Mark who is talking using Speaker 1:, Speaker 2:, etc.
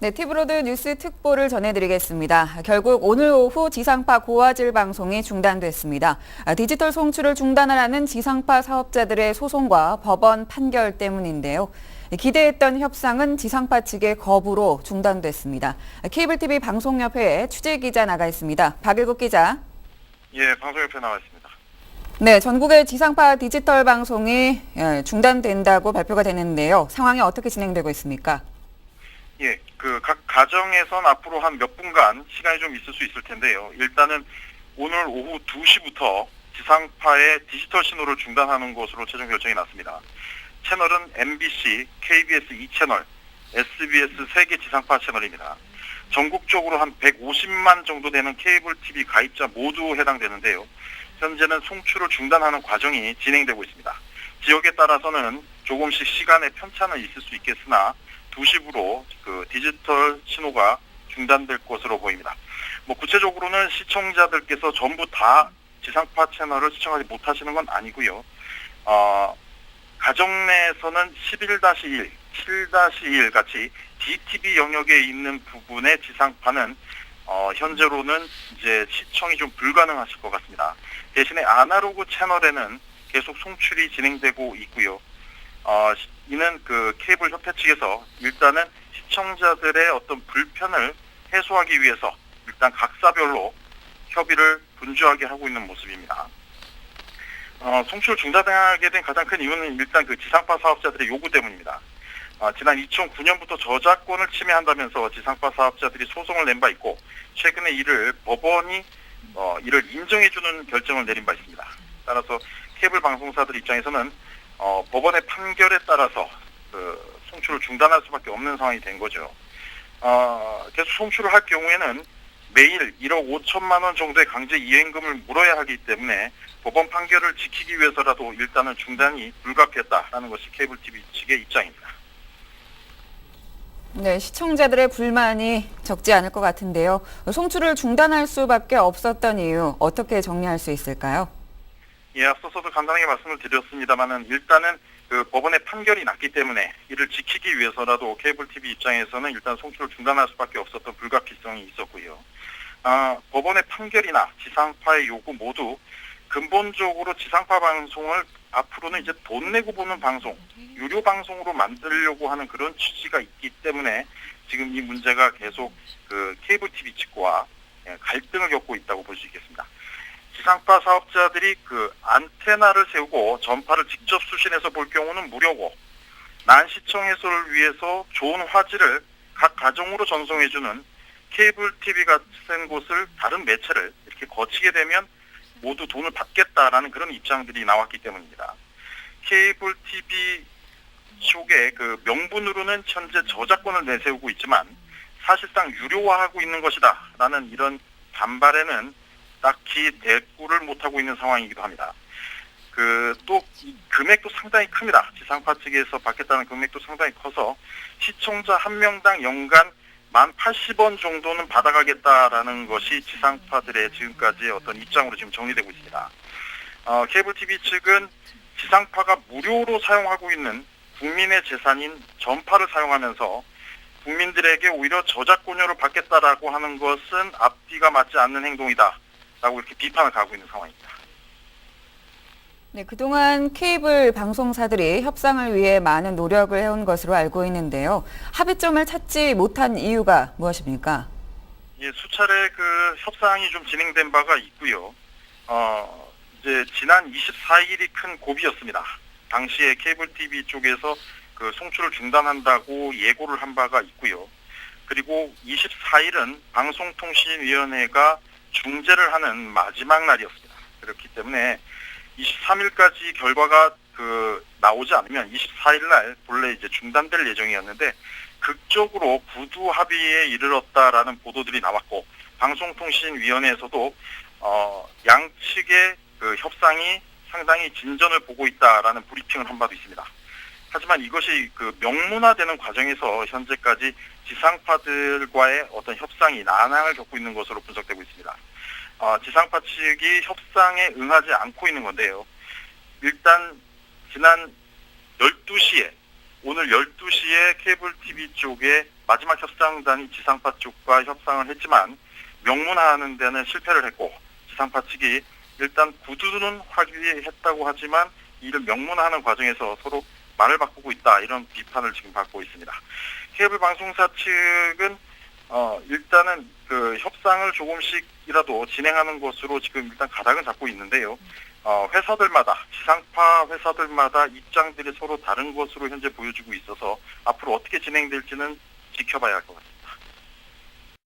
Speaker 1: 네, 티브로드 뉴스 특보를 전해드리겠습니다. 결국 오늘 오후 지상파 고화질 방송이 중단됐습니다. 디지털 송출을 중단하라는 지상파 사업자들의 소송과 법원 판결 때문인데요. 기대했던 협상은 지상파 측의 거부로 중단됐습니다. 케이블TV 방송협회에 취재기자 나가 있습니다. 박일국 기자.
Speaker 2: 예, 방송협회 나와 있습니다.
Speaker 1: 네, 전국의 지상파 디지털 방송이 중단된다고 발표가 되는데요. 상황이 어떻게 진행되고 있습니까?
Speaker 2: 예, 각 가정에선 앞으로 한 몇 분간 시간이 좀 있을 수 있을 텐데요. 일단은 오늘 오후 2시부터 지상파의 디지털 신호를 중단하는 것으로 최종 결정이 났습니다. 채널은 MBC, KBS 2채널, SBS 3개 지상파 채널입니다. 전국적으로 한 150만 정도 되는 케이블 TV 가입자 모두 해당되는데요. 현재는 송출을 중단하는 과정이 진행되고 있습니다. 지역에 따라서는 조금씩 시간의 편차는 있을 수 있겠으나 2시부로 디지털 신호가 중단될 것으로 보입니다. 구체적으로는 시청자들께서 전부 다 지상파 채널을 시청하지 못하시는 건 아니고요. 가정 내에서는 11-1, 7-1 같이 DTV 영역에 있는 부분의 지상파는 현재로는 이제 시청이 좀 불가능하실 것 같습니다. 대신에 아날로그 채널에는 계속 송출이 진행되고 있고요. 이는 케이블 협회 측에서 일단은 시청자들의 어떤 불편을 해소하기 위해서 일단 각사별로 협의를 분주하게 하고 있는 모습입니다. 송출 중단하게 된 가장 큰 이유는 일단 지상파 사업자들의 요구 때문입니다. 지난 2009년부터 저작권을 침해한다면서 지상파 사업자들이 소송을 낸 바 있고 최근에 이를 법원이 이를 인정해주는 결정을 내린 바 있습니다. 따라서 케이블 방송사들 입장에서는 법원의 판결에 따라서 송출을 중단할 수밖에 없는 상황이 된 거죠. 계속 송출을 할 경우에는 매일 1억 5천만 원 정도의 강제 이행금을 물어야 하기 때문에 법원 판결을 지키기 위해서라도 일단은 중단이 불가피했다라는 것이 케이블 TV 측의 입장입니다.
Speaker 1: 네, 시청자들의 불만이 적지 않을 것 같은데요. 송출을 중단할 수밖에 없었던 이유 어떻게 정리할 수 있을까요?
Speaker 2: 예, 앞서서도 간단하게 말씀을 드렸습니다만은 일단은 법원의 판결이 났기 때문에 이를 지키기 위해서라도 케이블 TV 입장에서는 일단 송출을 중단할 수밖에 없었던 불가피성이 있었고요. 법원의 판결이나 지상파의 요구 모두 근본적으로 지상파 방송을 앞으로는 이제 돈 내고 보는 방송, 유료 방송으로 만들려고 하는 그런 취지가 있기 때문에 지금 이 문제가 계속 케이블 TV 측과 갈등을 겪고 있다고 볼 수 있겠습니다. 지상파 사업자들이 안테나를 세우고 전파를 직접 수신해서 볼 경우는 무료고 난시청 해소를 위해서 좋은 화질을 각 가정으로 전송해주는 케이블 TV 같은 곳을 다른 매체를 이렇게 거치게 되면 모두 돈을 받겠다라는 그런 입장들이 나왔기 때문입니다. 케이블 TV 쪽에 명분으로는 현재 저작권을 내세우고 있지만 사실상 유료화하고 있는 것이다라는 이런 반발에는 딱히 대꾸를 못하고 있는 상황이기도 합니다. 또 금액도 상당히 큽니다. 지상파 측에서 받겠다는 금액도 상당히 커서 시청자 한 명당 연간 1,080원 정도는 받아가겠다라는 것이 지상파들의 지금까지의 어떤 입장으로 지금 정리되고 있습니다. 케이블 TV 측은 지상파가 무료로 사용하고 있는 국민의 재산인 전파를 사용하면서 국민들에게 오히려 저작권료를 받겠다라고 하는 것은 앞뒤가 맞지 않는 행동이다. 라고 이렇게 비판을 가하고 있는 상황입니다.
Speaker 1: 네, 그동안 케이블 방송사들이 협상을 위해 많은 노력을 해온 것으로 알고 있는데요. 합의점을 찾지 못한 이유가 무엇입니까?
Speaker 2: 예, 수차례 협상이 좀 진행된 바가 있고요. 이제 지난 24일이 큰 고비였습니다. 당시에 케이블 TV 쪽에서 송출을 중단한다고 예고를 한 바가 있고요. 그리고 24일은 방송통신위원회가 중재를 하는 마지막 날이었습니다. 그렇기 때문에 23일까지 결과가 나오지 않으면 24일 날 본래 이제 중단될 예정이었는데 극적으로 구두 합의에 이르렀다라는 보도들이 나왔고 방송통신위원회에서도 양측의 협상이 상당히 진전을 보고 있다라는 브리핑을 한 바도 있습니다. 하지만 이것이 명문화되는 과정에서 현재까지 지상파들과의 어떤 협상이 난항을 겪고 있는 것으로 분석되고 있습니다. 지상파 측이 협상에 응하지 않고 있는 건데요. 일단 지난 12시에 오늘 12시에 케이블 TV 쪽에 마지막 협상단이 지상파 쪽과 협상을 했지만 명문화하는 데는 실패를 했고, 지상파 측이 일단 구두는 확인했다고 하지만 이를 명문화하는 과정에서 서로 말을 바꾸고 있다, 이런 비판을 지금 받고 있습니다. 케이블 방송사 측은 일단은 그 협상을 조금씩이라도 진행하는 것으로 지금 일단 가닥은 잡고 있는데요. 회사들마다, 지상파 회사들마다 입장들이 서로 다른 것으로 현재 보여지고 있어서 앞으로 어떻게 진행될지는 지켜봐야 할 것 같습니다.